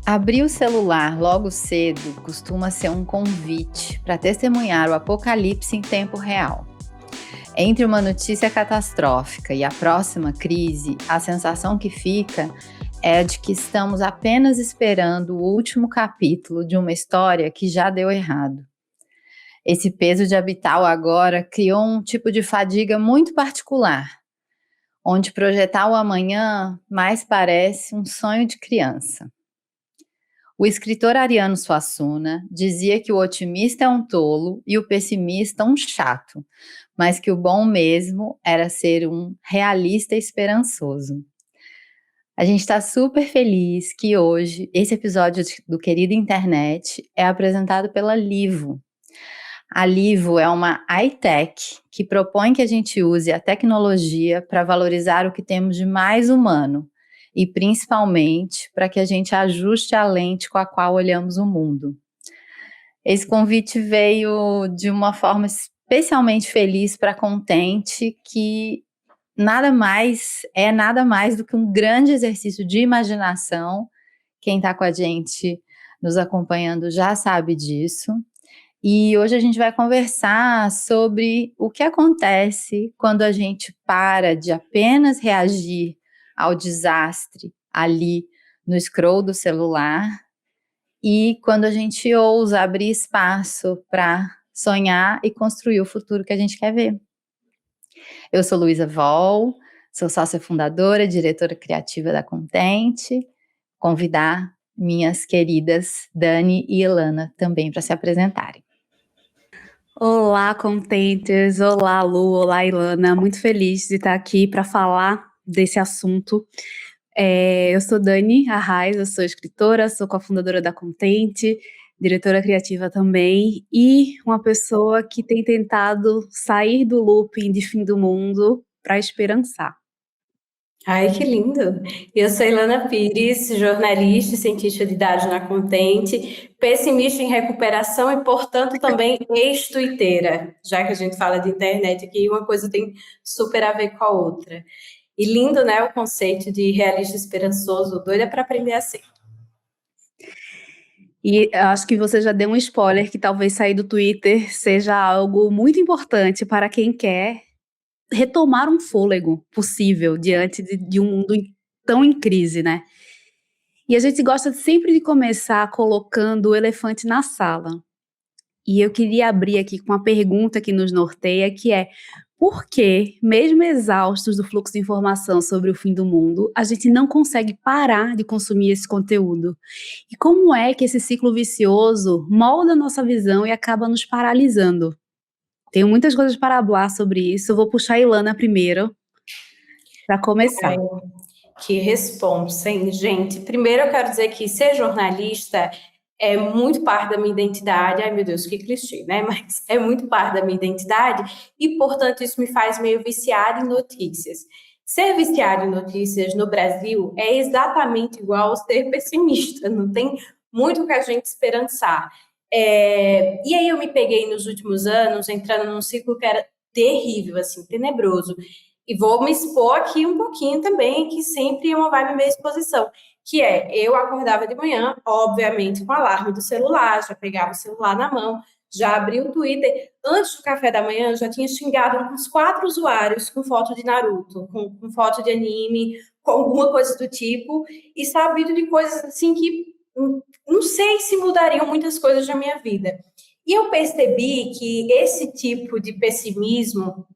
Abrir o celular logo cedo costuma ser um convite para testemunhar o apocalipse em tempo real. Entre uma notícia catastrófica e a próxima crise, a sensação que fica é de que estamos apenas esperando o último capítulo de uma história que já deu errado. Esse peso de habitar o agora criou um tipo de fadiga muito particular, onde projetar o amanhã mais parece um sonho de criança. O escritor Ariano Suassuna dizia que o otimista é um tolo e o pessimista um chato, mas que o bom mesmo era ser um realista esperançoso. A gente está super feliz que hoje esse episódio do Querida Internet é apresentado pela Livo. A Livo é uma high-tech que propõe que a gente use a tecnologia para valorizar o que temos de mais humano e, principalmente, para que a gente ajuste a lente com a qual olhamos o mundo. Esse convite veio de uma forma especialmente feliz para Contente, que nada mais do que um grande exercício de imaginação. Quem está com a gente nos acompanhando já sabe disso. E hoje a gente vai conversar sobre o que acontece quando a gente para de apenas reagir ao desastre ali no scroll do celular e quando a gente ousa abrir espaço para sonhar e construir o futuro que a gente quer ver. Eu sou Luísa Voll, sou sócia fundadora, diretora criativa da Contente. Convidar minhas queridas Dani e Ilana também para se apresentarem. Olá, Contenters! Olá, Lu! Olá, Ilana! Muito feliz de estar aqui para falar desse assunto. Eu sou Dani Arraes, eu sou escritora, sou cofundadora da Contente, diretora criativa também, e uma pessoa que tem tentado sair do looping de fim do mundo para esperançar. Ai, que lindo! Eu sou Ilana Pires, jornalista e cientista de dados na Contente, pessimista em recuperação e, portanto, também ex-tuiteira, já que a gente fala de internet aqui, uma coisa tem super a ver com a outra. E lindo, né, o conceito de realista esperançoso, doida para aprender a ser. E acho que você já deu um spoiler que talvez sair do Twitter seja algo muito importante para quem quer retomar um fôlego possível diante de um mundo tão em crise, né? E a gente gosta sempre de começar colocando o elefante na sala. E eu queria abrir aqui com uma pergunta que nos norteia, que é: por que, mesmo exaustos do fluxo de informação sobre o fim do mundo, a gente não consegue parar de consumir esse conteúdo? E como é que esse ciclo vicioso molda a nossa visão e acaba nos paralisando? Tenho muitas coisas para falar sobre isso. Eu vou puxar a Ilana primeiro, para começar. Que responsa, hein, gente? Primeiro eu quero dizer que ser jornalista é muito parte da minha identidade. Ai, meu Deus, que clichê, né? Mas é muito parte da minha identidade e, portanto, isso me faz meio viciada em notícias. Ser viciado em notícias no Brasil é exatamente igual ao ser pessimista. Não tem muito o que a gente esperançar. E aí eu me peguei nos últimos anos entrando num ciclo que era terrível, assim, tenebroso. E vou me expor aqui um pouquinho também, que sempre é uma vibe meio exposição, que eu acordava de manhã, obviamente com o alarme do celular, já pegava o celular na mão, já abri o Twitter. Antes do café da manhã, já tinha xingado uns 4 usuários com foto de Naruto, com foto de anime, com alguma coisa do tipo, e sabido de coisas assim que não sei se mudariam muitas coisas na minha vida. E eu percebi que esse tipo de pessimismo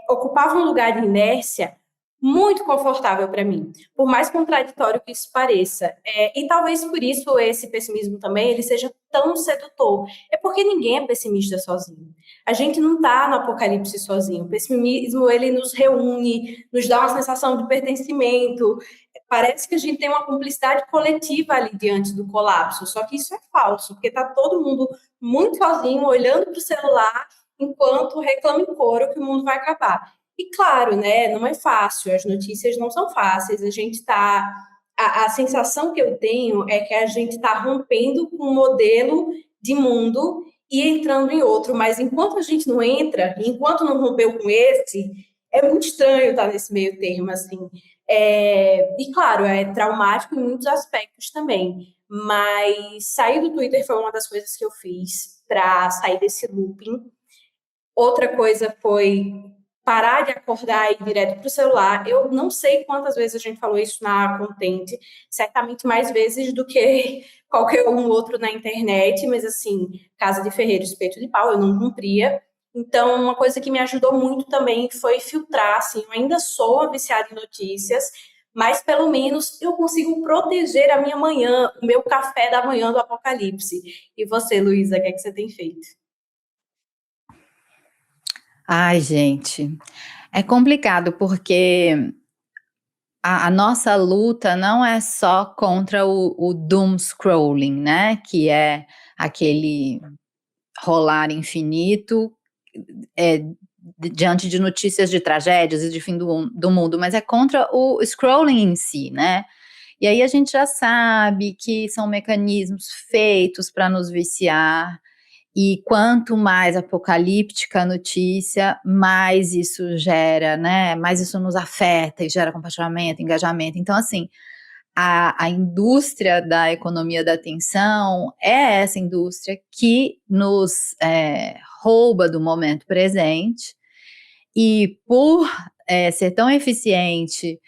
ocupava um lugar de inércia muito confortável para mim, por mais contraditório que isso pareça. E talvez por isso esse pessimismo também ele seja tão sedutor. É porque ninguém é pessimista sozinho. A gente não está no apocalipse sozinho. O pessimismo ele nos reúne, nos dá uma sensação de pertencimento. Parece que a gente tem uma cumplicidade coletiva ali diante do colapso, só que isso é falso, porque está todo mundo muito sozinho, olhando para o celular, enquanto reclama em coro que o mundo vai acabar. E claro, né, não é fácil, as notícias não são fáceis, a gente está... A sensação que eu tenho é que a gente está rompendo com um modelo de mundo e entrando em outro, mas enquanto a gente não entra, enquanto não rompeu com esse, é muito estranho estar nesse meio termo, assim. E claro, é traumático em muitos aspectos também, mas sair do Twitter foi uma das coisas que eu fiz para sair desse looping. Outra coisa foi parar de acordar e ir direto para o celular. Eu não sei quantas vezes a gente falou isso na Content, certamente mais vezes do que qualquer um outro na internet, mas assim, casa de ferreiro, espeto de pau, eu não cumpria. Então, uma coisa que me ajudou muito também foi filtrar, assim, eu ainda sou uma viciada em notícias, mas pelo menos eu consigo proteger a minha manhã, o meu café da manhã do apocalipse. E você, Luísa, o que é que você tem feito? Ai, gente, é complicado porque a nossa luta não é só contra o doom scrolling, né? Que é aquele rolar infinito diante de notícias de tragédias e de fim do mundo, mas é contra o scrolling em si, né? E aí a gente já sabe que são mecanismos feitos para nos viciar, e quanto mais apocalíptica a notícia, mais isso gera, né? Mais isso nos afeta e gera compartilhamento, engajamento. Então, assim, a indústria da economia da atenção é essa indústria que nos rouba do momento presente, e por ser tão eficiente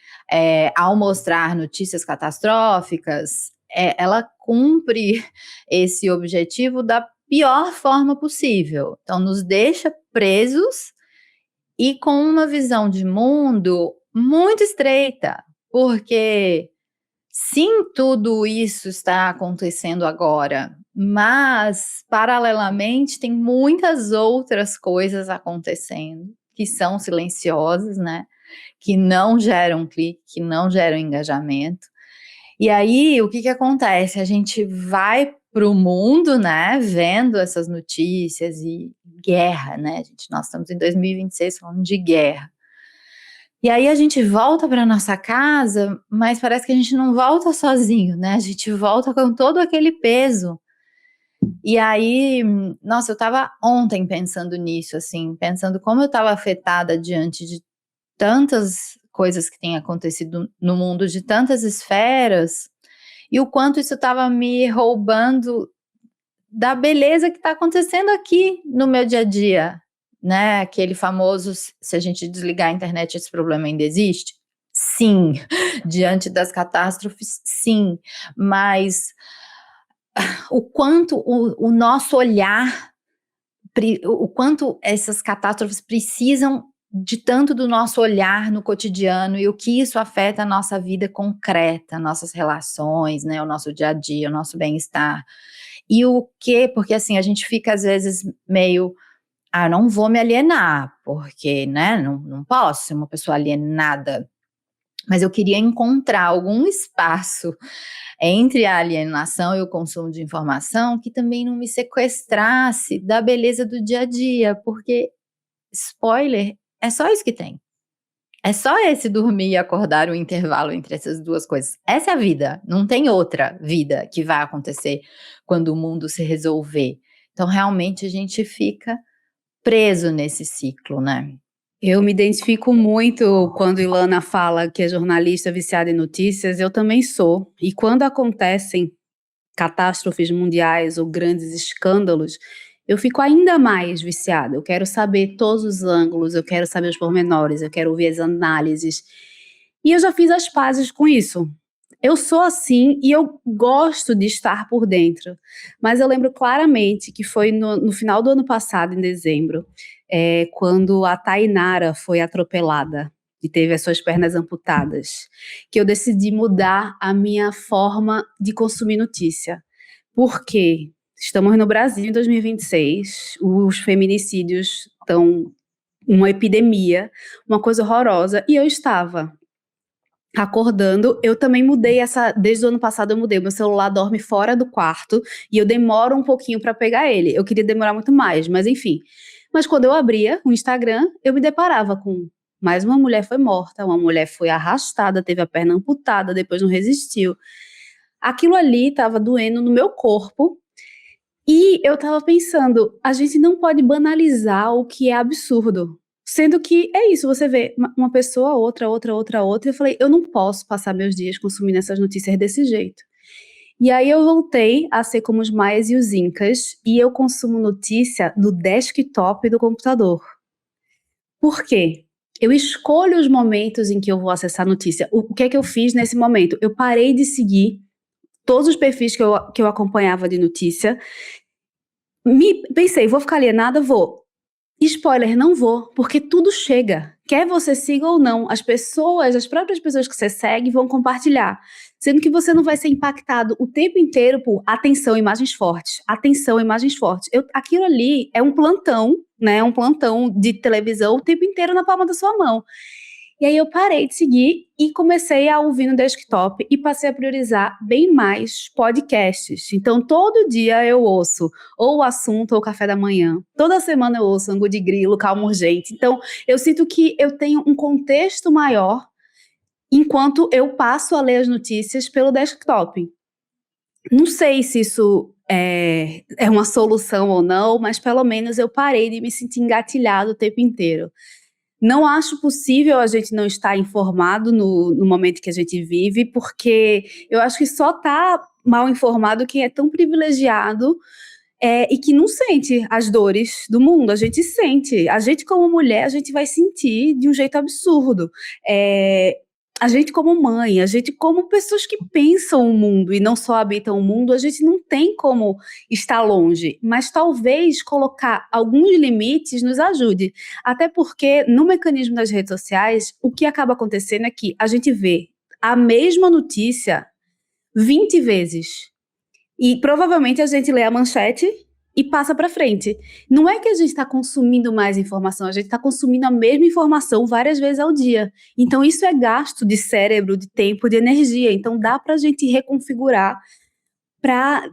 ao mostrar notícias catastróficas, ela cumpre esse objetivo da pior forma possível. Então, nos deixa presos e com uma visão de mundo muito estreita, porque sim, tudo isso está acontecendo agora, mas, paralelamente, tem muitas outras coisas acontecendo que são silenciosas, né? Que não geram clique, que não geram engajamento. E aí, o que acontece? A gente vai para o mundo, né, vendo essas notícias e guerra, né, gente? Nós estamos em 2026 falando de guerra. E aí a gente volta para nossa casa, mas parece que a gente não volta sozinho, né? A gente volta com todo aquele peso. E aí, nossa, eu estava ontem pensando nisso, assim, pensando como eu estava afetada diante de tantas coisas que têm acontecido no mundo, de tantas esferas, e o quanto isso estava me roubando da beleza que está acontecendo aqui no meu dia a dia, né? Aquele famoso, se a gente desligar a internet, esse problema ainda existe? Sim. Diante das catástrofes, sim. Mas o quanto o nosso olhar, o quanto essas catástrofes precisam de tanto do nosso olhar no cotidiano, e o que isso afeta a nossa vida concreta, nossas relações, né, o nosso dia a dia, o nosso bem-estar. E o que, porque assim, a gente fica às vezes meio, não vou me alienar, porque, né, não posso ser uma pessoa alienada, mas eu queria encontrar algum espaço entre a alienação e o consumo de informação que também não me sequestrasse da beleza do dia a dia, porque, spoiler, é só isso que tem. É só esse dormir e acordar, o intervalo entre essas duas coisas. Essa é a vida, não tem outra vida que vai acontecer quando o mundo se resolver. Então, realmente, a gente fica preso nesse ciclo, né? Eu me identifico muito quando Ilana fala que é jornalista viciada em notícias, eu também sou. E quando acontecem catástrofes mundiais ou grandes escândalos, eu fico ainda mais viciada. Eu quero saber todos os ângulos, eu quero saber os pormenores, eu quero ouvir as análises. E eu já fiz as pazes com isso. Eu sou assim e eu gosto de estar por dentro. Mas eu lembro claramente que foi no final do ano passado, em dezembro, quando a Tainara foi atropelada e teve as suas pernas amputadas, que eu decidi mudar a minha forma de consumir notícia. Por quê? Estamos no Brasil em 2026, os feminicídios estão uma epidemia, uma coisa horrorosa, e eu estava acordando, eu também mudei desde o ano passado eu mudei, meu celular dorme fora do quarto e eu demoro um pouquinho para pegar ele, eu queria demorar muito mais, mas enfim. Mas quando eu abria o Instagram, eu me deparava com mais uma mulher foi morta, uma mulher foi arrastada, teve a perna amputada, depois não resistiu. Aquilo ali estava doendo no meu corpo e eu estava pensando, a gente não pode banalizar o que é absurdo. Sendo que é isso, você vê uma pessoa, outra, e eu falei, eu não posso passar meus dias consumindo essas notícias desse jeito. E aí eu voltei a ser como os maias e os incas, e eu consumo notícia no desktop do computador. Por quê? Eu escolho os momentos em que eu vou acessar a notícia. O que é que eu fiz nesse momento? Eu parei de seguir todos os perfis que eu acompanhava de notícia. Pensei, vou ficar alienada? Vou. Spoiler, não vou, porque tudo chega. Quer você siga ou não, as próprias pessoas que você segue vão compartilhar. Sendo que você não vai ser impactado o tempo inteiro por atenção, imagens fortes. Atenção, imagens fortes. Aquilo ali é um plantão, né? Um plantão de televisão o tempo inteiro na palma da sua mão. E aí eu parei de seguir e comecei a ouvir no desktop e passei a priorizar bem mais podcasts. Então, todo dia eu ouço ou o assunto ou o café da manhã. Toda semana eu ouço Angu de Grilo, Calma Urgente. Então, eu sinto que eu tenho um contexto maior enquanto eu passo a ler as notícias pelo desktop. Não sei se isso é uma solução ou não, mas pelo menos eu parei de me sentir engatilhado o tempo inteiro. Não acho possível a gente não estar informado no momento que a gente vive, porque eu acho que só está mal informado quem é tão privilegiado e que não sente as dores do mundo. A gente sente. A gente, como mulher, a gente vai sentir de um jeito absurdo. A gente como mãe, a gente como pessoas que pensam o mundo e não só habitam o mundo, a gente não tem como estar longe, mas talvez colocar alguns limites nos ajude, até porque no mecanismo das redes sociais, o que acaba acontecendo é que a gente vê a mesma notícia 20 vezes, e provavelmente a gente lê a manchete e passa para frente. Não é que a gente está consumindo mais informação, a gente está consumindo a mesma informação várias vezes ao dia. Então isso é gasto de cérebro, de tempo, de energia. Então dá para a gente reconfigurar para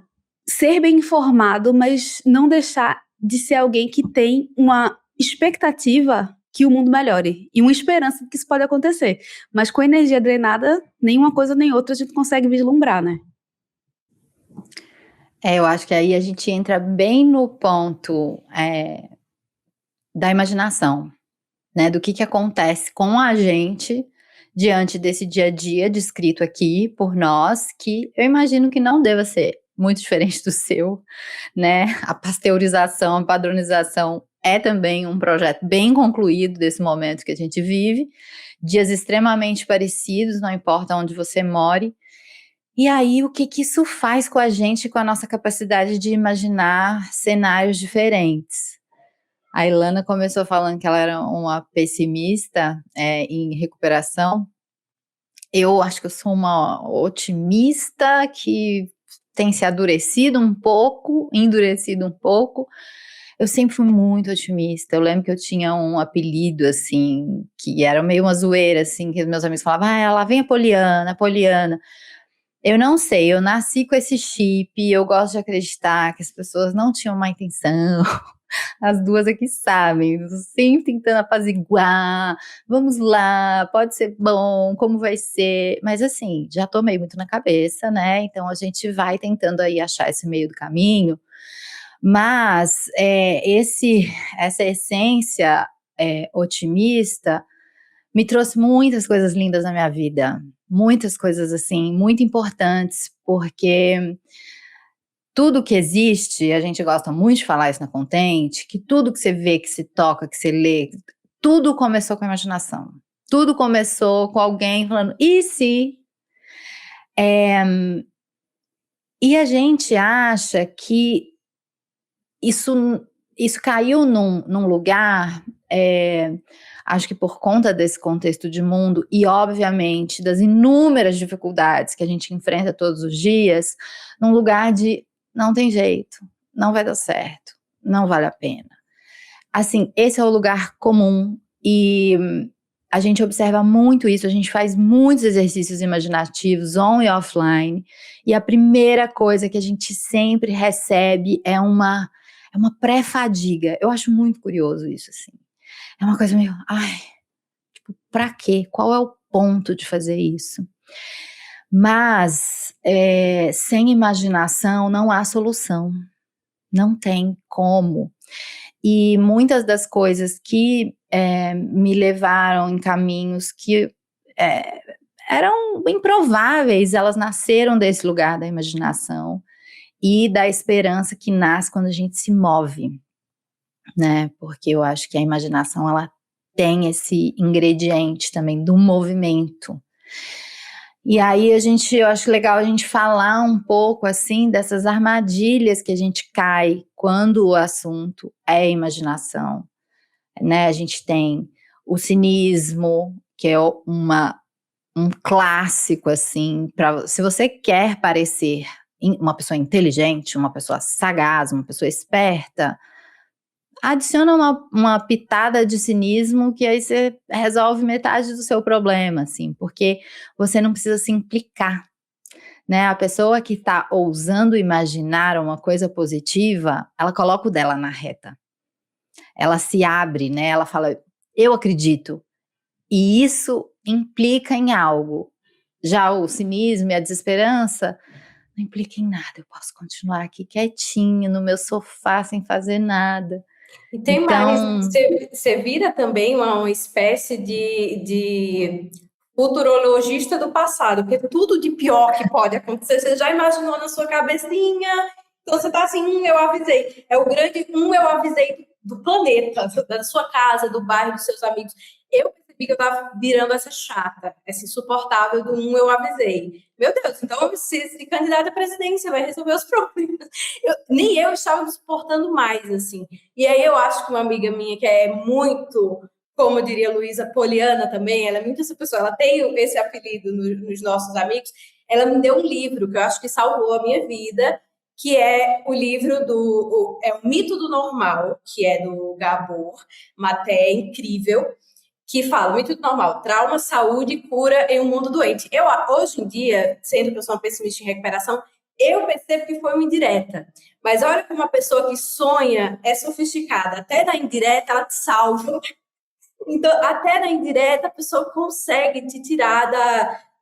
ser bem informado, mas não deixar de ser alguém que tem uma expectativa que o mundo melhore e uma esperança de que isso pode acontecer. Mas com energia drenada, nenhuma coisa nem outra a gente consegue vislumbrar, né? Eu acho que aí a gente entra bem no ponto da imaginação, né? Do que acontece com a gente diante desse dia a dia descrito aqui por nós, que eu imagino que não deva ser muito diferente do seu, né? A pasteurização, a padronização é também um projeto bem concluído desse momento que a gente vive, dias extremamente parecidos, não importa onde você more. E aí, o que isso faz com a gente, com a nossa capacidade de imaginar cenários diferentes? A Ilana começou falando que ela era uma pessimista em recuperação. Eu acho que eu sou uma otimista que tem se endurecido um pouco. Eu sempre fui muito otimista. Eu lembro que eu tinha um apelido, assim, que era meio uma zoeira, assim, que meus amigos falavam, lá vem a Poliana, Poliana. Eu não sei, eu nasci com esse chip, eu gosto de acreditar que as pessoas não tinham má intenção, as duas aqui sabem, sempre tentando apaziguar, vamos lá, pode ser bom, como vai ser, mas assim, já tomei muito na cabeça, né, então a gente vai tentando aí achar esse meio do caminho, mas essa essência otimista me trouxe muitas coisas lindas na minha vida, muitas coisas assim, muito importantes, porque tudo que existe, a gente gosta muito de falar isso na Contente, que tudo que você vê, que se toca, que você lê, tudo começou com a imaginação. Tudo começou com alguém falando, e se? E a gente acha que isso caiu num lugar, acho que por conta desse contexto de mundo e, obviamente, das inúmeras dificuldades que a gente enfrenta todos os dias, num lugar de não tem jeito, não vai dar certo, não vale a pena. Assim, esse é o lugar comum e a gente observa muito isso, a gente faz muitos exercícios imaginativos on e offline e a primeira coisa que a gente sempre recebe é uma pré-fadiga. Eu acho muito curioso isso, assim. É uma coisa meio, tipo, pra quê? Qual é o ponto de fazer isso? Mas, sem imaginação não há solução. Não tem como. E muitas das coisas que me levaram em caminhos que eram improváveis, elas nasceram desse lugar da imaginação e da esperança que nasce quando a gente se move, né? Porque eu acho que a imaginação, ela tem esse ingrediente também do movimento. E aí eu acho legal a gente falar um pouco assim dessas armadilhas que a gente cai quando o assunto é imaginação, né? A gente tem o cinismo, que é um clássico assim, se você quer parecer uma pessoa inteligente, uma pessoa sagaz, uma pessoa esperta, adiciona uma pitada de cinismo que aí você resolve metade do seu problema, assim, porque você não precisa se implicar, né? A pessoa que está ousando imaginar uma coisa positiva, ela coloca o dela na reta. Ela se abre, né? Ela fala, eu acredito. E isso implica em algo. Já o cinismo e a desesperança não implica em nada. Eu posso continuar aqui quietinho no meu sofá sem fazer nada. E tem mais, você vira também uma espécie de futurologista do passado, porque tudo de pior que pode acontecer, você já imaginou na sua cabecinha, então você tá assim, eu avisei. É o grande eu avisei do planeta, da sua casa, do bairro, dos seus amigos. Eu percebi que eu tava virando essa chata, essa insuportável do eu avisei. Meu Deus, então se candidata à presidência vai resolver os problemas. Nem eu estava me suportando mais, assim. E aí eu acho que uma amiga minha que é muito, como diria Luísa, poliana também, ela é muito essa pessoa, ela tem esse apelido nos nossos amigos, ela me deu um livro que eu acho que salvou a minha vida, que é o livro o Mito do Normal, que é do Gabor Maté, incrível, que fala, o mito do normal, trauma, saúde, cura em um mundo doente. Hoje em dia, sendo que eu sou uma pessimista em recuperação, eu percebo que foi uma indireta. Mas olha como uma pessoa que sonha é sofisticada. Até na indireta, ela te salva. Então, até na indireta, a pessoa consegue te tirar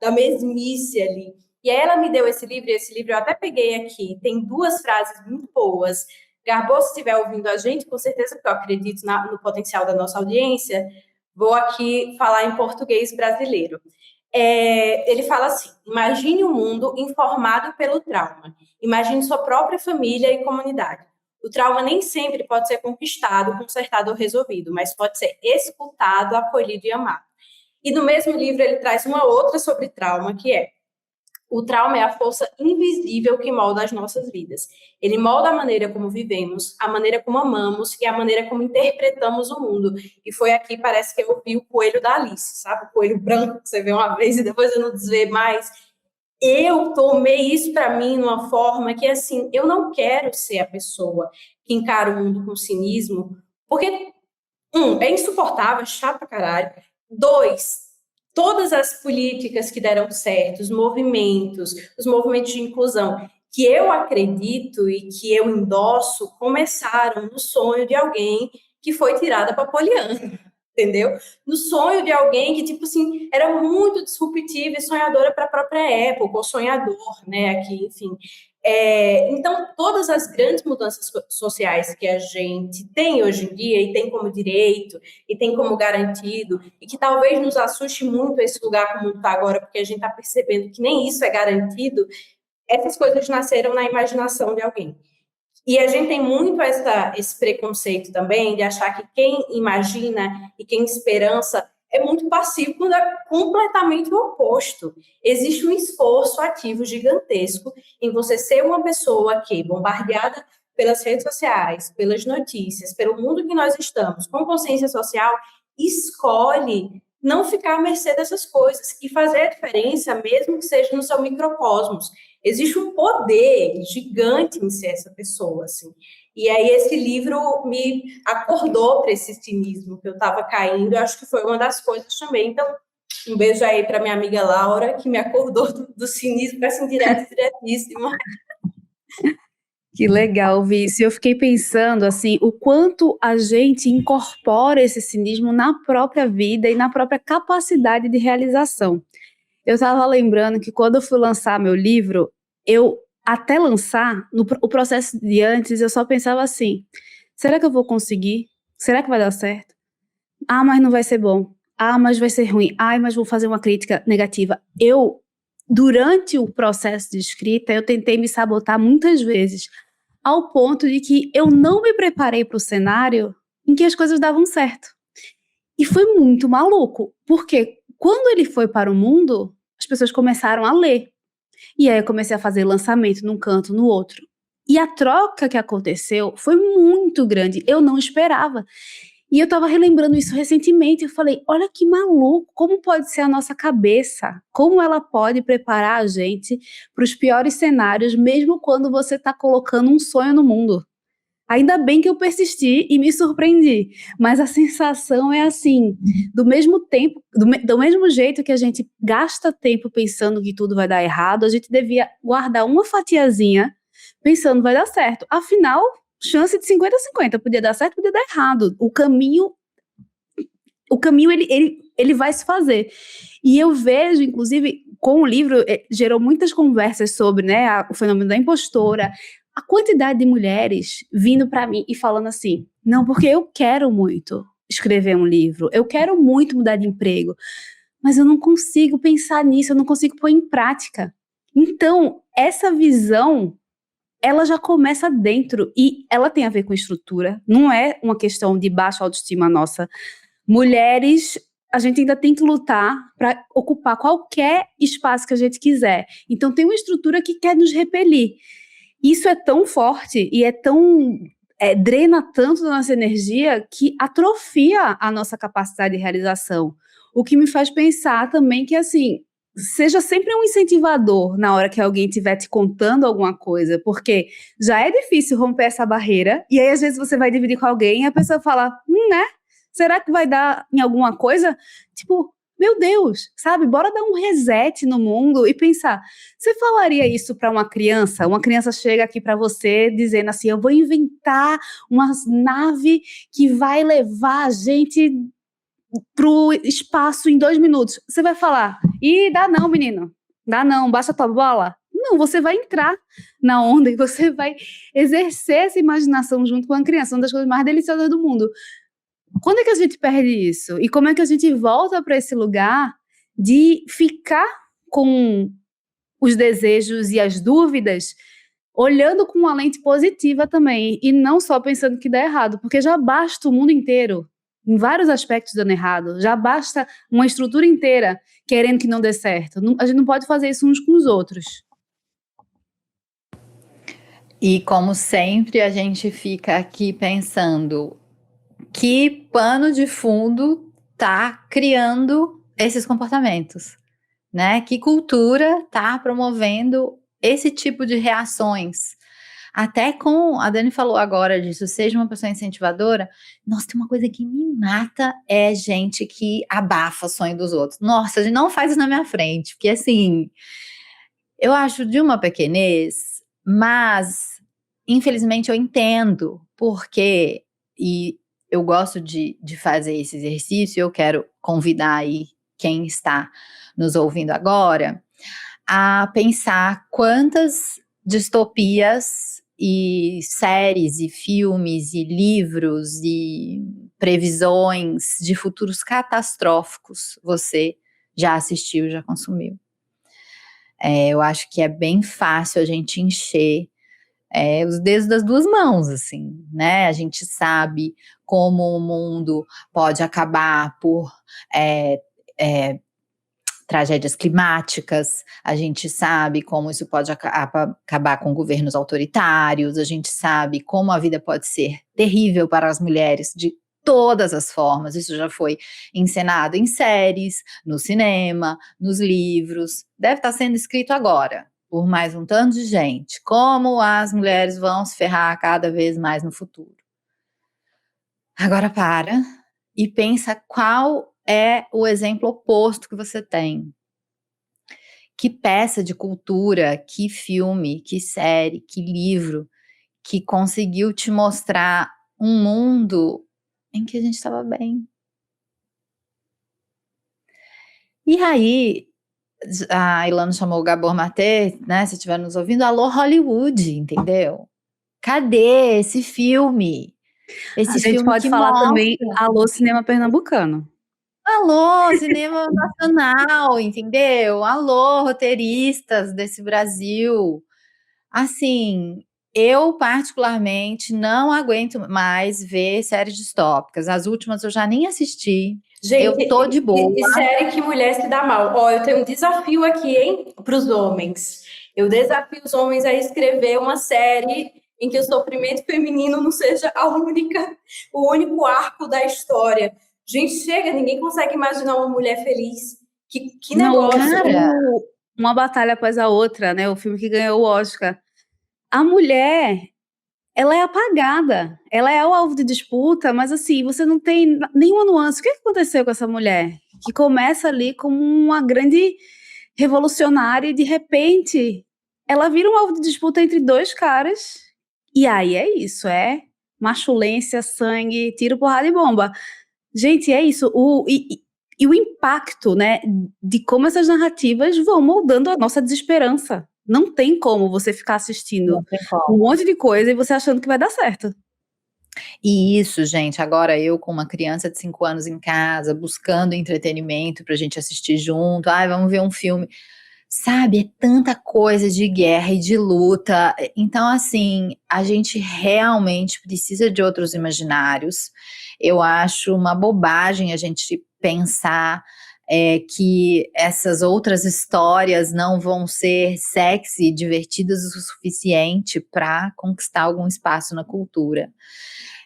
da mesmice ali. E aí ela me deu esse livro, e esse livro eu até peguei aqui. Tem 2 frases muito boas. Garbô, se estiver ouvindo a gente, com certeza, porque eu acredito no potencial da nossa audiência, vou aqui falar em português brasileiro. Ele fala assim, imagine um mundo informado pelo trauma. Imagine sua própria família e comunidade. O trauma nem sempre pode ser conquistado, consertado ou resolvido, mas pode ser escutado, acolhido e amado. E no mesmo livro ele traz uma outra sobre trauma, que é: o trauma é a força invisível que molda as nossas vidas. Ele molda a maneira como vivemos, a maneira como amamos e a maneira como interpretamos o mundo. E foi aqui, parece que eu vi o coelho da Alice, sabe? O coelho branco que você vê uma vez e depois você não desvê mais. Eu tomei isso para mim numa forma que, assim, eu não quero ser a pessoa que encara o mundo com cinismo, porque, é insuportável, é chato pra caralho. 2, todas as políticas que deram certo, os movimentos de inclusão, que eu acredito e que eu endosso, começaram no sonho de alguém que foi tirada para Poliana, entendeu? No sonho de alguém que, tipo assim, era muito disruptiva e sonhadora para a própria época, ou sonhador, né, aqui, enfim. Então, todas as grandes mudanças sociais que a gente tem hoje em dia, e tem como direito, e tem como garantido, e que talvez nos assuste muito esse lugar como está agora, porque a gente está percebendo que nem isso é garantido, essas coisas nasceram na imaginação de alguém. E a gente tem muito esse preconceito também de achar que quem imagina e quem esperança é muito passivo, quando é completamente o oposto. Existe um esforço ativo gigantesco em você ser uma pessoa que, bombardeada pelas redes sociais, pelas notícias, pelo mundo que nós estamos, com consciência social, escolhe não ficar à mercê dessas coisas e fazer a diferença, mesmo que seja no seu microcosmos. Existe um poder gigante em ser essa pessoa, assim. E aí esse livro me acordou para esse cinismo que eu estava caindo, eu acho que foi uma das coisas também. Então, um beijo aí para minha amiga Laura, que me acordou do cinismo, com essa indireta diretíssima. Que legal, Vício. Eu fiquei pensando, assim, o quanto a gente incorpora esse cinismo na própria vida e na própria capacidade de realização. Eu estava lembrando que quando eu fui lançar meu livro, até lançar, o processo de antes, eu só pensava assim, Será que eu vou conseguir? Será que vai dar certo? Ah, mas não vai ser bom. Ah, mas vai ser ruim. Ai, mas vou fazer uma crítica negativa. Durante o processo de escrita, eu tentei me sabotar muitas vezes, ao ponto de que eu não me preparei para o cenário em que as coisas davam certo. E foi muito maluco, porque quando ele foi para o mundo, as pessoas começaram a ler. E aí eu comecei a fazer lançamento num canto, no outro. E a troca que aconteceu foi muito grande, eu não esperava. E eu estava relembrando isso recentemente, eu falei, olha que maluco, como pode ser a nossa cabeça, como ela pode preparar a gente para os piores cenários, mesmo quando você está colocando um sonho no mundo. Ainda bem que eu persisti e me surpreendi, mas a sensação é assim, do mesmo tempo, do mesmo jeito que a gente gasta tempo pensando que tudo vai dar errado, a gente devia guardar uma fatiazinha pensando vai dar certo. Afinal, chance de 50-50, podia dar certo, podia dar errado. O caminho ele vai se fazer. E eu vejo, inclusive, com o livro, gerou muitas conversas sobre, né, o fenômeno da impostora, a quantidade de mulheres vindo para mim e falando assim, não, porque eu quero muito escrever um livro, eu quero muito mudar de emprego, mas eu não consigo pensar nisso, eu não consigo pôr em prática. Então, essa visão, ela já começa dentro e ela tem a ver com estrutura, não é uma questão de baixa autoestima nossa. Mulheres, a gente ainda tem que lutar para ocupar qualquer espaço que a gente quiser. Então, tem uma estrutura que quer nos repelir. Isso é tão forte e drena tanto da nossa energia que atrofia a nossa capacidade de realização. O que me faz pensar também que, assim, seja sempre um incentivador na hora que alguém estiver te contando alguma coisa, porque já é difícil romper essa barreira, e aí às vezes você vai dividir com alguém e a pessoa fala, né? Será que vai dar em alguma coisa? Tipo, meu Deus, sabe? Bora dar um reset no mundo e pensar. Você falaria isso para uma criança? Uma criança chega aqui para você dizendo assim: eu vou inventar uma nave que vai levar a gente pro espaço em 2 minutos. Você vai falar: ih, dá não, menino. Dá não, baixa tua bola. Não, você vai entrar na onda e você vai exercer essa imaginação junto com a criança, uma das coisas mais deliciosas do mundo. Quando é que a gente perde isso? E como é que a gente volta para esse lugar de ficar com os desejos e as dúvidas, olhando com uma lente positiva também, e não só pensando que dá errado, porque já basta o mundo inteiro, em vários aspectos dando errado, já basta uma estrutura inteira querendo que não dê certo. A gente não pode fazer isso uns com os outros. E como sempre, a gente fica aqui pensando que pano de fundo tá criando esses comportamentos, né? Que cultura tá promovendo esse tipo de reações? Até com, a Dani falou agora disso, seja uma pessoa incentivadora. Nossa, tem uma coisa que me mata, é gente que abafa o sonho dos outros. Nossa, a gente não faz isso na minha frente, porque assim, eu acho de uma pequenez, mas infelizmente eu entendo porque, e eu gosto de fazer esse exercício, eu quero convidar aí quem está nos ouvindo agora a pensar quantas distopias e séries e filmes e livros e previsões de futuros catastróficos você já assistiu, já consumiu. Eu acho que é bem fácil a gente encher os dedos das duas mãos, assim, né? A gente sabe como o mundo pode acabar por tragédias climáticas, a gente sabe como isso pode acabar com governos autoritários, a gente sabe como a vida pode ser terrível para as mulheres de todas as formas. Isso já foi encenado em séries, no cinema, nos livros, deve estar sendo escrito agora por mais um tanto de gente, como as mulheres vão se ferrar cada vez mais no futuro. Agora para e pensa qual é o exemplo oposto que você tem. Que peça de cultura, que filme, que série, que livro que conseguiu te mostrar um mundo em que a gente estava bem. E aí, a Ilana chamou o Gabor Maté, né, se estiver nos ouvindo, alô Hollywood, entendeu? Cadê esse filme? A Esse gente filme pode que falar também mostra. alô cinema pernambucano. Alô, cinema nacional, entendeu? Alô, roteiristas desse Brasil. Assim, eu particularmente não aguento mais ver séries distópicas. As últimas eu já nem assisti. Eu Gente, tô de boa. e série que mulher se dá mal. Ó, eu tenho um desafio aqui, hein, para os homens. Eu desafio os homens a escrever uma série em que o sofrimento feminino não seja o único arco da história. Gente, chega, ninguém consegue imaginar uma mulher feliz. Que Não, negócio. Cara, Uma Batalha Após a Outra, né? O filme que ganhou o Oscar. A mulher, ela é apagada. Ela é o alvo de disputa, mas assim, você não tem nenhuma nuance. O que aconteceu com essa mulher? Que começa ali como uma grande revolucionária e de repente ela vira um alvo de disputa entre dois caras. E aí é isso, é machulência, sangue, tiro, porrada e bomba. Gente, é isso. E o impacto, né, de como essas narrativas vão moldando a nossa desesperança. Não tem como você ficar assistindo não tem um como. monte de coisa e você achando que vai dar certo. E isso, gente, agora eu com uma criança de 5 anos em casa, buscando entretenimento pra gente assistir junto. Ai, vamos ver um filme. Sabe, é tanta coisa de guerra e de luta. Então, assim, a gente realmente precisa de outros imaginários. Eu acho uma bobagem a gente pensar que essas outras histórias não vão ser sexy e divertidas o suficiente para conquistar algum espaço na cultura.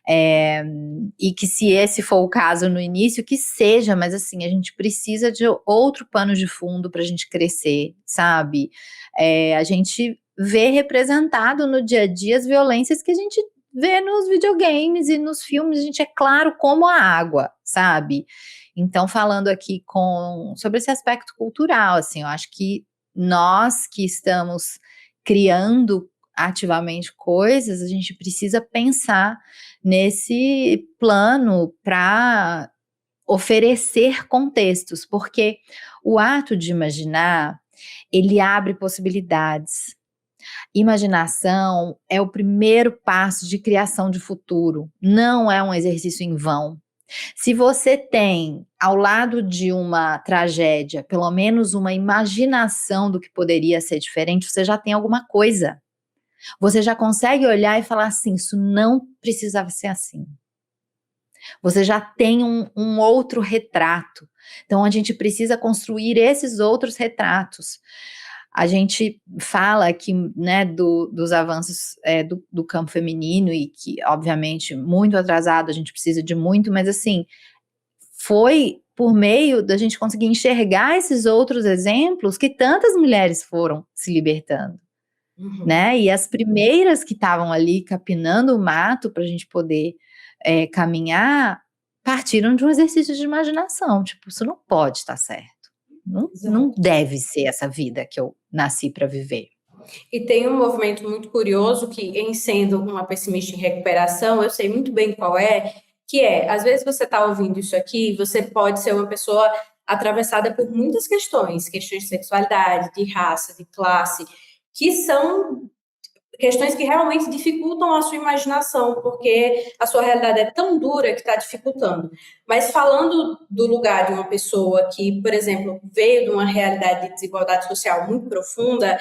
E que se esse for o caso no início, que seja, mas assim, a gente precisa de outro pano de fundo para a gente crescer, sabe? A gente vê representado no dia a dia as violências que a gente vê nos videogames e nos filmes, a gente é claro como a água, sabe? Então, falando aqui sobre esse aspecto cultural, assim, eu acho que nós que estamos criando ativamente coisas, a gente precisa pensar nesse plano para oferecer contextos, porque o ato de imaginar, ele abre possibilidades. Imaginação é o primeiro passo de criação de futuro, não é um exercício em vão. Se você tem, ao lado de uma tragédia, pelo menos uma imaginação do que poderia ser diferente, você já tem alguma coisa. Você já consegue olhar e falar assim, isso não precisava ser assim. Você já tem um outro retrato. Então, a gente precisa construir esses outros retratos. A gente fala aqui, né, dos avanços do campo feminino e que, obviamente, muito atrasado, a gente precisa de muito, mas assim, foi por meio da gente conseguir enxergar esses outros exemplos que tantas mulheres foram se libertando. Né? E as primeiras que estavam ali capinando o mato para a gente poder caminhar, partiram de um exercício de imaginação, tipo, isso não pode estar certo, não deve ser essa vida que eu nasci para viver. E tem um movimento muito curioso que, em sendo uma pessimista em recuperação, eu sei muito bem qual é, que é, às vezes você está ouvindo isso aqui, você pode ser uma pessoa atravessada por muitas questões de sexualidade, de raça, de classe, que são questões que realmente dificultam a sua imaginação, porque a sua realidade é tão dura que está dificultando. Mas falando do lugar de uma pessoa que, por exemplo, veio de uma realidade de desigualdade social muito profunda,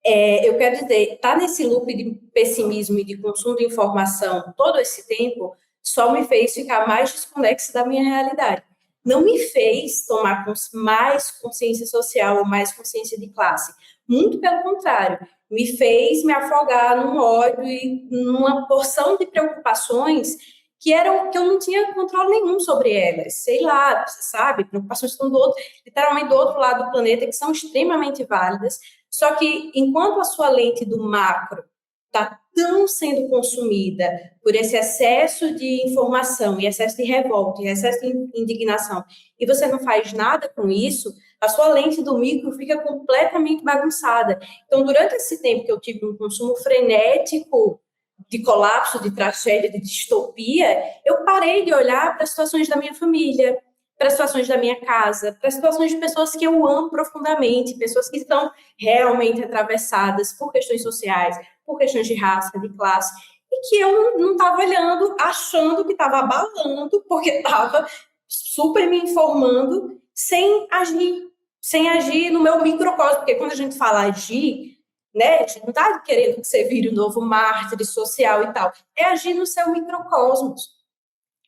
eu quero dizer, tá nesse loop de pessimismo e de consumo de informação todo esse tempo, só me fez ficar mais desconexa da minha realidade. Não me fez tomar mais consciência social ou mais consciência de classe. Muito pelo contrário, me fez me afogar num ódio e numa porção de preocupações que eu não tinha controle nenhum sobre elas. Sei lá, sabe? Preocupações que estão literalmente do outro lado do planeta, que são extremamente válidas. Só que, enquanto a sua lente do macro está tão sendo consumida por esse excesso de informação, e excesso de revolta, e excesso de indignação, e você não faz nada com isso, a sua lente do micro fica completamente bagunçada. Então, durante esse tempo que eu tive um consumo frenético de colapso, de tragédia, de distopia, eu parei de olhar para as situações da minha família, para as situações da minha casa, para as situações de pessoas que eu amo profundamente, pessoas que estão realmente atravessadas por questões sociais, por questões de raça, de classe. e que eu não estava olhando, achando que estava abalando, porque estava super me informando, sem agir no meu microcosmo, porque quando a gente fala agir, né, a gente não está querendo que você vire um novo mártir social e tal, é agir no seu microcosmos.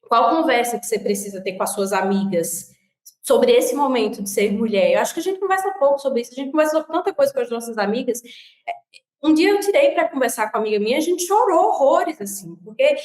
Qual conversa que você precisa ter com as suas amigas sobre esse momento de ser mulher? Eu acho que a gente conversa pouco sobre isso, a gente conversa sobre tanta coisa com as nossas amigas. Um dia eu tirei para conversar com uma amiga minha, a gente chorou horrores, assim, porque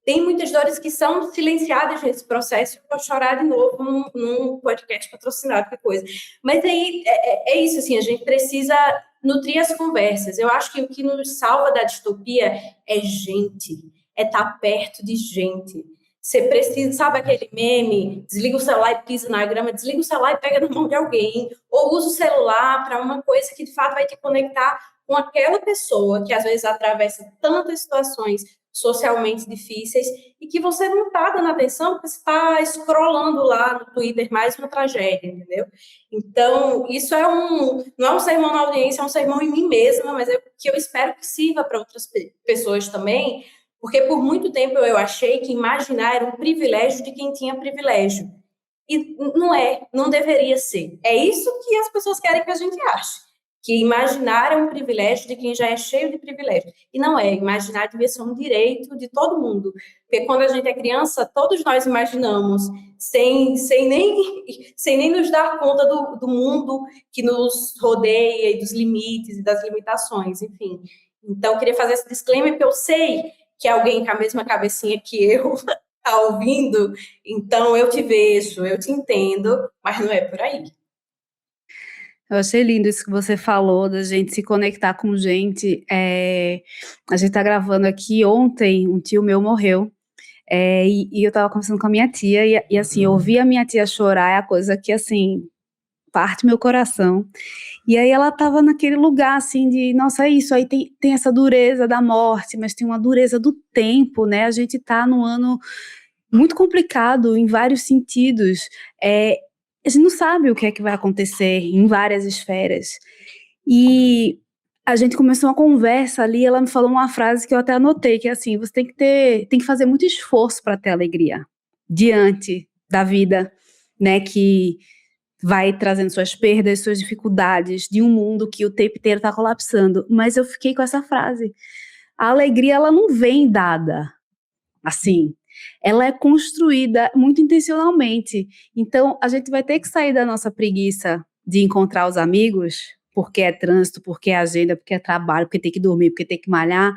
tem muitas dores que são silenciadas nesse processo. Eu vou chorar de novo num podcast patrocinado, que coisa. Mas aí é isso, assim, a gente precisa nutrir as conversas. Eu acho que o que nos salva da distopia é gente, é estar perto de gente. Você precisa, sabe aquele meme? Desliga o celular e pisa na grama, desliga o celular e pega na mão de alguém, ou usa o celular para uma coisa que de fato vai te conectar com aquela pessoa que às vezes atravessa tantas situações socialmente difíceis e que você não está dando atenção porque você está scrollando lá no Twitter mais uma tragédia, entendeu? Então, isso não é um sermão na audiência, é um sermão em mim mesma, mas é que eu espero que sirva para outras pessoas também, porque por muito tempo eu achei que imaginar era um privilégio de quem tinha privilégio. E não deveria ser. É isso que as pessoas querem que a gente ache. Que imaginar é um privilégio de quem já é cheio de privilégio. E não é. Imaginar devia ser um direito de todo mundo. Porque quando a gente é criança, todos nós imaginamos, sem nem nos dar conta do mundo que nos rodeia e dos limites e das limitações, enfim. Então, eu queria fazer esse disclaimer, porque eu sei que alguém com a mesma cabecinha que eu está ouvindo, então eu te vejo, eu te entendo, mas não é por aí. Eu achei lindo isso que você falou, da gente se conectar com gente. A gente tá gravando aqui, ontem um tio meu morreu, e eu tava conversando com a minha tia, e assim, ouvir a minha tia chorar é a coisa que, assim, parte meu coração. E aí ela tava naquele lugar, assim, de, nossa, é isso, aí tem essa dureza da morte, mas tem uma dureza do tempo, né? A gente tá num ano muito complicado em vários sentidos. A gente não sabe o que é que vai acontecer em várias esferas. E a gente começou uma conversa ali, ela me falou uma frase que eu até anotei, que é assim, você tem que fazer muito esforço para ter alegria diante da vida, né, que vai trazendo suas perdas, suas dificuldades, de um mundo que o tempo inteiro está colapsando. Mas eu fiquei com essa frase. A alegria, ela não vem dada assim. Ela é construída muito intencionalmente. Então, a gente vai ter que sair da nossa preguiça de encontrar os amigos, porque é trânsito, porque é agenda, porque é trabalho, porque tem que dormir, porque tem que malhar.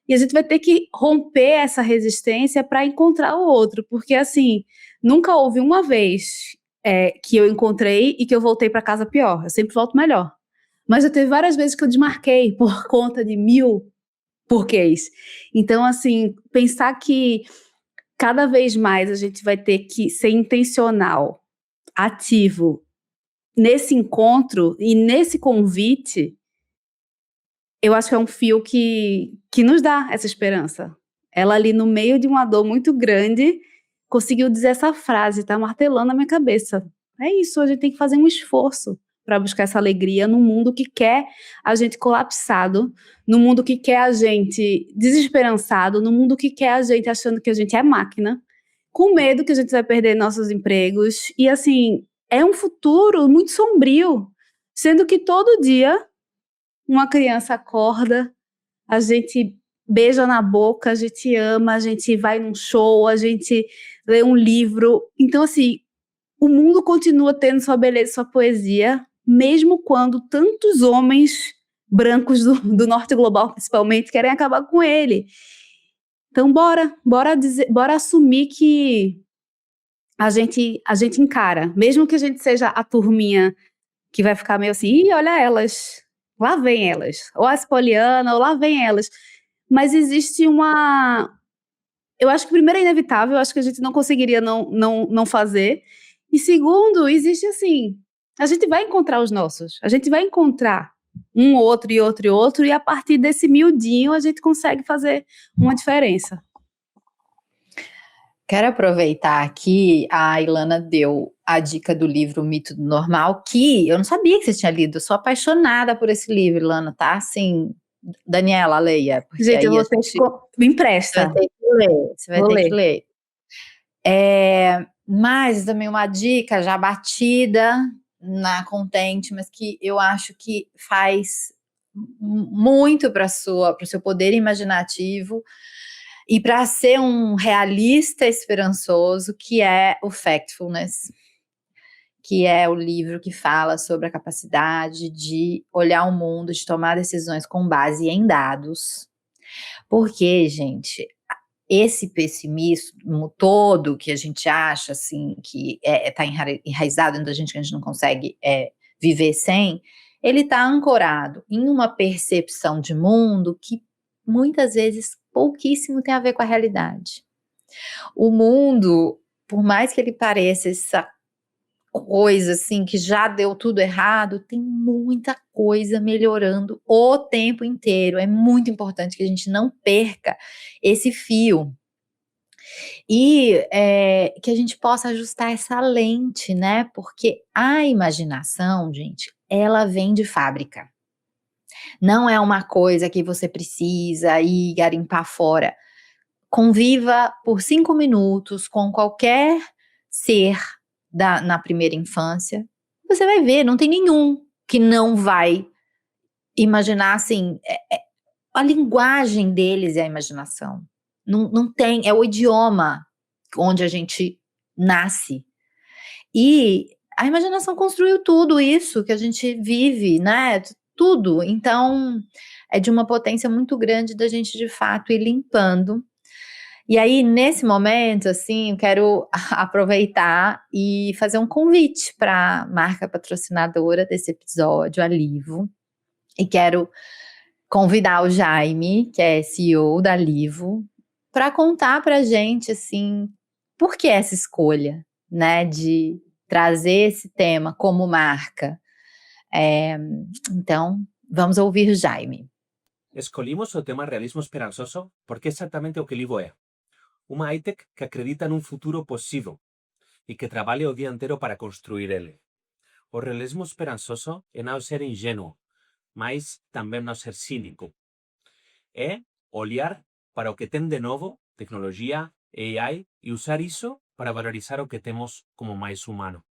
E a gente vai ter que romper essa resistência para encontrar o outro, porque assim, nunca houve uma vez que eu encontrei e que eu voltei para casa pior. Eu sempre volto melhor. Mas eu teve várias vezes que eu desmarquei por conta de 1000 porquês. Então, assim, pensar que cada vez mais a gente vai ter que ser intencional, ativo nesse encontro e nesse convite, eu acho que é um fio que nos dá essa esperança. Ela ali no meio de uma dor muito grande conseguiu dizer essa frase, tá martelando na minha cabeça. É isso, a gente tem que fazer um esforço para buscar essa alegria num mundo que quer a gente colapsado, num mundo que quer a gente desesperançado, num mundo que quer a gente achando que a gente é máquina, com medo que a gente vai perder nossos empregos. E assim, é um futuro muito sombrio, sendo que todo dia uma criança acorda, a gente beija na boca, a gente ama, a gente vai num show, a gente lê um livro. Então, assim, o mundo continua tendo sua beleza, sua poesia, mesmo quando tantos homens brancos do norte global, principalmente, querem acabar com ele. Então, bora assumir que a gente encara, mesmo que a gente seja a turminha que vai ficar meio assim, ih, olha elas, lá vem elas, ou as Poliana, ou lá vem elas. Mas existe eu acho que primeiro é inevitável, eu acho que a gente não conseguiria não fazer. E segundo, existe assim, a gente vai encontrar os nossos, a gente vai encontrar um outro e outro e outro, e a partir desse miudinho a gente consegue fazer uma diferença. Quero aproveitar aqui, a Ilana deu a dica do livro O Mito do Normal, que eu não sabia que você tinha lido, eu sou apaixonada por esse livro, Ilana, tá? Assim, Daniela, leia, porque Gente, eu aí a vou ter gente que... Me vai empresta. ter que ler, você vai Vou ter ler. que ler. Mas também uma dica já batida na Contente, mas que eu acho que faz muito para o seu poder imaginativo e para ser um realista esperançoso, que é o Factfulness, que é o livro que fala sobre a capacidade de olhar o mundo, de tomar decisões com base em dados. Porque, gente, esse pessimismo todo que a gente acha, assim, que está enraizado dentro da gente, que a gente não consegue viver sem, ele está ancorado em uma percepção de mundo que muitas vezes pouquíssimo tem a ver com a realidade. O mundo, por mais que ele pareça essa coisa assim que já deu tudo errado, tem muita coisa melhorando o tempo inteiro. É muito importante que a gente não perca esse fio. E que a gente possa ajustar essa lente, né? Porque a imaginação, gente, ela vem de fábrica. Não é uma coisa que você precisa ir garimpar fora. Conviva por 5 minutos com qualquer ser na primeira infância. Você vai ver, não tem nenhum que não vai imaginar assim. A linguagem deles é a imaginação. Não tem, é o idioma onde a gente nasce. E a imaginação construiu tudo isso que a gente vive, né? Tudo. Então, é de uma potência muito grande da gente, de fato, ir limpando. E aí, nesse momento, assim, eu quero aproveitar e fazer um convite para a marca patrocinadora desse episódio, a Livo. E quero convidar o Jaime, que é CEO da Livo, para contar para a gente, assim, por que essa escolha, né, de trazer esse tema como marca. Então, vamos ouvir o Jaime. Escolhimos o tema realismo esperançoso porque é exatamente o que Livo é. Uma high-tech que acredita num futuro possível e que trabalha o dia inteiro para construir ele. O realismo esperançoso é não ser ingênuo, mas também não ser cínico. É olhar para o que tem de novo, tecnologia, AI, e usar isso para valorizar o que temos como mais humano.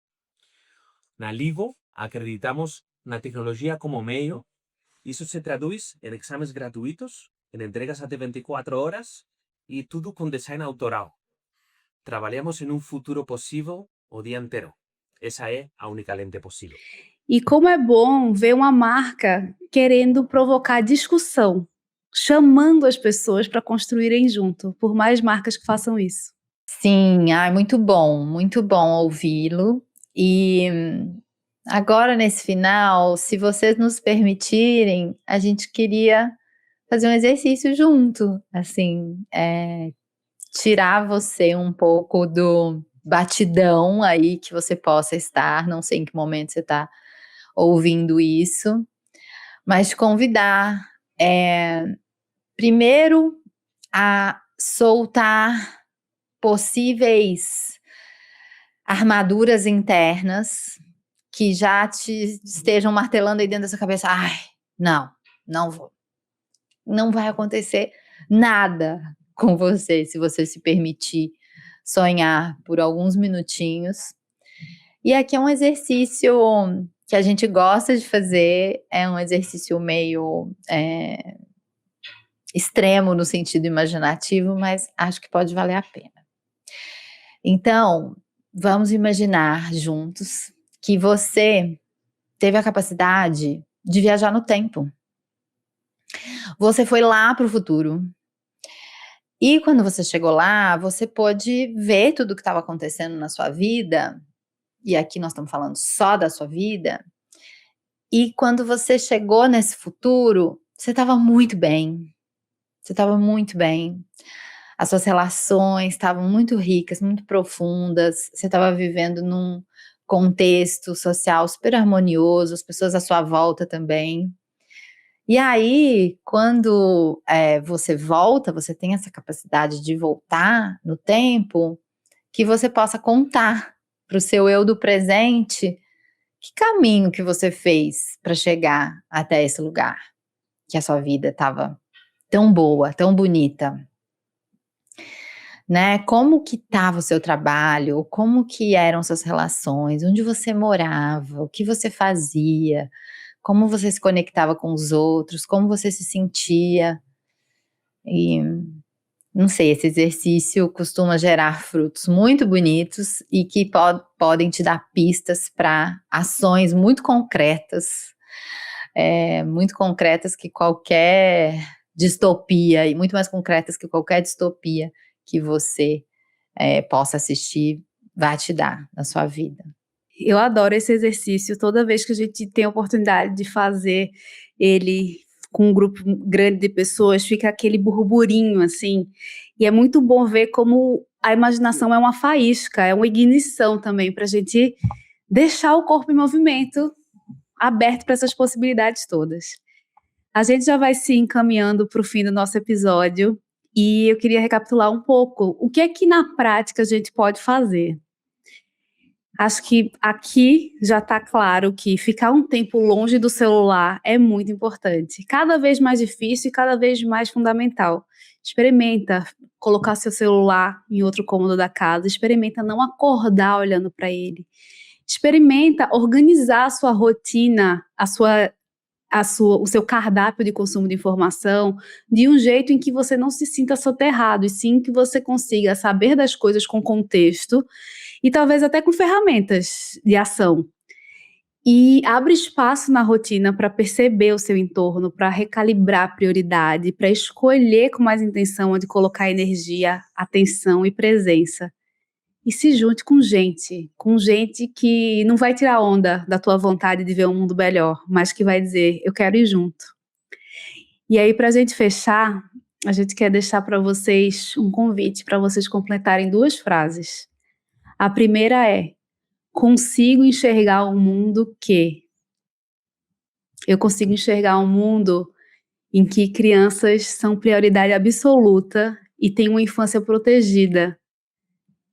Na Livo, acreditamos na tecnologia como meio. Isso se traduz em exames gratuitos, em entregas até 24 horas e tudo com design autoral. Trabalhamos em um futuro possível o dia inteiro. Essa é a única lente possível. E como é bom ver uma marca querendo provocar discussão, chamando as pessoas para construírem junto, por mais marcas que façam isso. Sim, muito bom ouvi-lo. E agora, nesse final, se vocês nos permitirem, a gente queria fazer um exercício junto, assim, tirar você um pouco do batidão aí que você possa estar, não sei em que momento você está ouvindo isso, mas te convidar, primeiro, a soltar possíveis armaduras internas que já te estejam martelando aí dentro da sua cabeça. Ai, não vou. Não vai acontecer nada com você se você se permitir sonhar por alguns minutinhos. E aqui é um exercício que a gente gosta de fazer, é um exercício meio extremo no sentido imaginativo, mas acho que pode valer a pena. Então, vamos imaginar juntos que você teve a capacidade de viajar no tempo. Você foi lá para o futuro. E quando você chegou lá, você pôde ver tudo o que estava acontecendo na sua vida, e aqui nós estamos falando só da sua vida, e quando você chegou nesse futuro, você estava muito bem, as suas relações estavam muito ricas, muito profundas, você estava vivendo num contexto social super harmonioso, as pessoas à sua volta também. E aí, quando você volta, você tem essa capacidade de voltar no tempo, que você possa contar para o seu eu do presente que caminho que você fez para chegar até esse lugar. que a sua vida estava tão boa, tão bonita, né? Como que estava o seu trabalho, como que eram suas relações, onde você morava, o que você fazia, como você se conectava com os outros, como você se sentia. E não sei, esse exercício costuma gerar frutos muito bonitos e que podem te dar pistas para ações muito concretas que qualquer distopia, e muito mais concretas que qualquer distopia que você possa assistir, vai te dar na sua vida. Eu adoro esse exercício, toda vez que a gente tem a oportunidade de fazer ele com um grupo grande de pessoas, fica aquele burburinho, assim, e é muito bom ver como a imaginação é uma faísca, é uma ignição também, para a gente deixar o corpo em movimento, aberto para essas possibilidades todas. A gente já vai se encaminhando para o fim do nosso episódio, e eu queria recapitular um pouco, o que é que na prática a gente pode fazer? Acho que aqui já está claro que ficar um tempo longe do celular é muito importante. Cada vez mais difícil e cada vez mais fundamental. Experimenta colocar seu celular em outro cômodo da casa. Experimenta não acordar olhando para ele. Experimenta organizar a sua rotina, o seu cardápio de consumo de informação de um jeito em que você não se sinta soterrado, e sim que você consiga saber das coisas com contexto e talvez até com ferramentas de ação. E abre espaço na rotina para perceber o seu entorno, para recalibrar a prioridade, para escolher com mais intenção onde colocar energia, atenção e presença. E se junte com gente que não vai tirar onda da tua vontade de ver um mundo melhor, mas que vai dizer, eu quero ir junto. E aí, para a gente fechar, a gente quer deixar para vocês um convite para vocês completarem 2 frases. A primeira é, consigo enxergar um mundo que... Eu consigo enxergar um mundo em que crianças são prioridade absoluta e têm uma infância protegida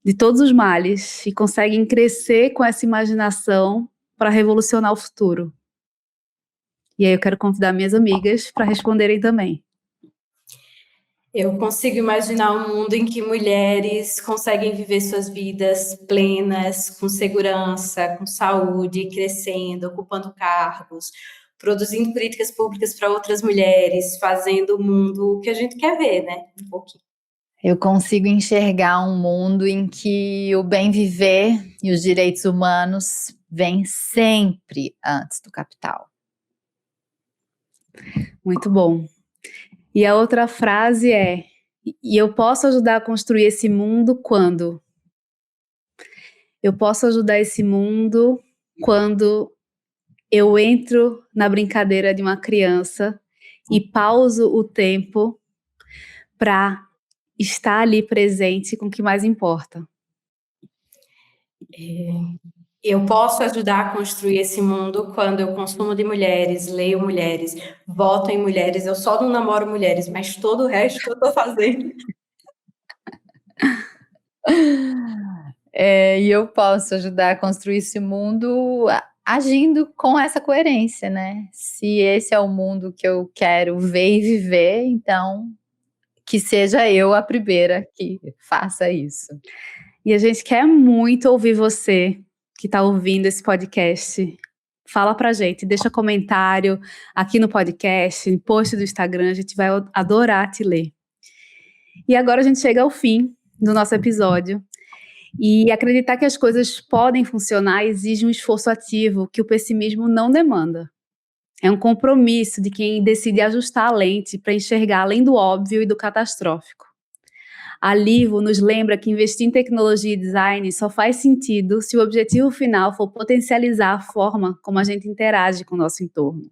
de todos os males e conseguem crescer com essa imaginação para revolucionar o futuro. E aí eu quero convidar minhas amigas para responderem também. Eu consigo imaginar um mundo em que mulheres conseguem viver suas vidas plenas, com segurança, com saúde, crescendo, ocupando cargos, produzindo políticas públicas para outras mulheres, fazendo o mundo que a gente quer ver, né? Um pouquinho. Eu consigo enxergar um mundo em que o bem viver e os direitos humanos vêm sempre antes do capital. Muito bom. E a outra frase é, e eu posso ajudar a construir esse mundo quando? Eu posso ajudar esse mundo quando eu entro na brincadeira de uma criança e pauso o tempo para estar ali presente com o que mais importa. Eu posso ajudar a construir esse mundo quando eu consumo de mulheres, leio mulheres, voto em mulheres. Eu só não namoro mulheres, mas todo o resto eu estou fazendo. E eu posso ajudar a construir esse mundo agindo com essa coerência, né? Se esse é o mundo que eu quero ver e viver, então que seja eu a primeira que faça isso. E a gente quer muito ouvir você que está ouvindo esse podcast. Fala pra gente, deixa comentário aqui no podcast, em post do Instagram, a gente vai adorar te ler. E agora a gente chega ao fim do nosso episódio. E acreditar que as coisas podem funcionar exige um esforço ativo que o pessimismo não demanda. É um compromisso de quem decide ajustar a lente para enxergar além do óbvio e do catastrófico. A Livo nos lembra que investir em tecnologia e design só faz sentido se o objetivo final for potencializar a forma como a gente interage com o nosso entorno.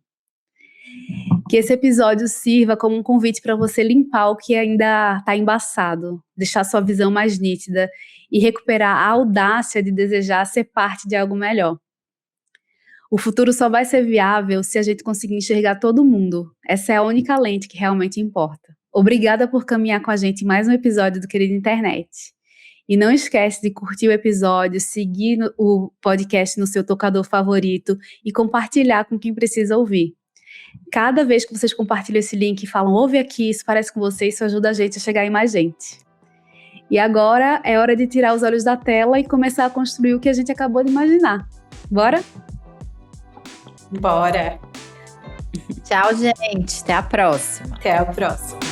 Que esse episódio sirva como um convite para você limpar o que ainda está embaçado, deixar sua visão mais nítida e recuperar a audácia de desejar ser parte de algo melhor. O futuro só vai ser viável se a gente conseguir enxergar todo mundo. Essa é a única lente que realmente importa. Obrigada por caminhar com a gente em mais um episódio do Querida Internet. E não esquece de curtir o episódio, seguir o podcast no seu tocador favorito e compartilhar com quem precisa ouvir. Cada vez que vocês compartilham esse link e falam, ouve aqui, isso parece com você, isso ajuda a gente a chegar em mais gente. E agora é hora de tirar os olhos da tela e começar a construir o que a gente acabou de imaginar. Bora? Bora! Tchau, gente. Até a próxima. Até a próxima.